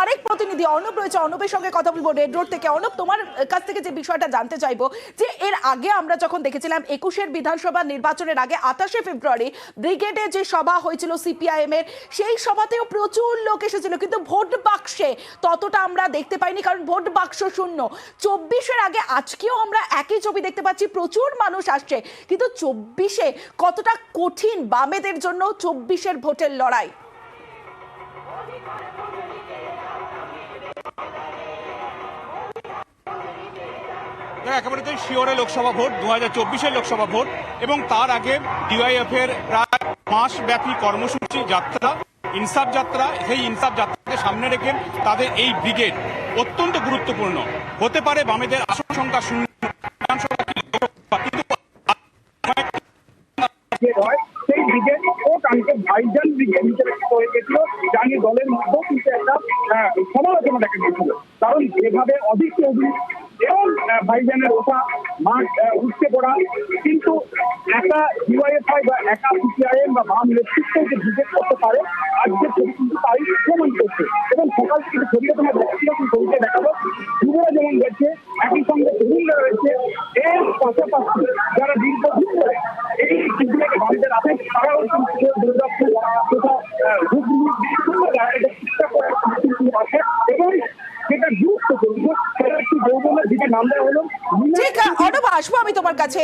আরেক প্রতিনিধি অনুপ রয়েছে, অনুপের সঙ্গে কথা বলবো রেড রোড থেকে। অনুপ, তোমার কাছ থেকে যে বিষয়টা জানতে চাইবো যে এর আগে আমরা যখন দেখেছিলাম 21-এর বিধানসভা নির্বাচনের আগে 28শে ফেব্রুয়ারি ব্রিগেডে যে সভা হয়েছিল সিপিআইএম এর, সেই সভাতেও প্রচুর লোক এসেছিল, কিন্তু ভোট বাক্সে ততটা আমরা দেখতে পাইনি, কারণ ভোট বাক্স শূন্য। 24-এর আগে আজকেও আমরা একই ছবি দেখতে পাচ্ছি, প্রচুর মানুষ আসছে, কিন্তু 24-এ কতটা কঠিন বামেদের জন্য 24-এর ভোটের লড়াই? একেবারে তো শিওরে লোকসভা ভোট 2024-এর লোকসভা ভোট, এবং তার আগে ডিওয়াইএফ এর প্রায় মাসব্যাপী কর্মসূচি যাত্রা, ইনসাফ যাত্রা। সেই ইনসাফ যাত্রাকে সামনে রেখে তাদের এই ব্রিগেড অত্যন্ত গুরুত্বপূর্ণ। হতে পারে বামেদের আসন সংখ্যা শূন্য, সেই ব্রিগেড ভোট আনতে ভাইজান ব্রিগেড হিসেবে হয়ে গেছিল, যা নিয়ে দলের মধ্যেও কিন্তু একটা সমালোচনা দেখা গিয়েছিল। কারণ যেভাবে অদৃশ্য অভিনেত্রী এবং ভাইজানের ওঠা মাঠ উঠতে পড়া, কিন্তু একা ডিওয়াইএফআই বা একা সিপিআইএম বা বাম নেতৃত্ব যে ব্রিগেড করতে পারে, আজকে ছবি কিন্তু তাই প্রমাণ করছে। এবং সকাল থেকে ছবিটা তোমার ব্যক্তিগত ছবিতে দেখাবো, যুবরা যেমন গেছে, একই সঙ্গে তরুণরা রয়েছে, এর পাশাপাশি যারা দীর্ঘদিন ধরে এই সিদ্ধিটাকে বাড়িতে রাখেন, তারাও কিন্তু দুর্গাপুর তথা হুগলি চেষ্টা করে আছে। এবং যেটা গুরুত্বপূর্ণ সেটা একটি যৌবনের দিকে নাম দেওয়া হলো। ঠিক, অনুপ আসবো আমি তোমার কাছে।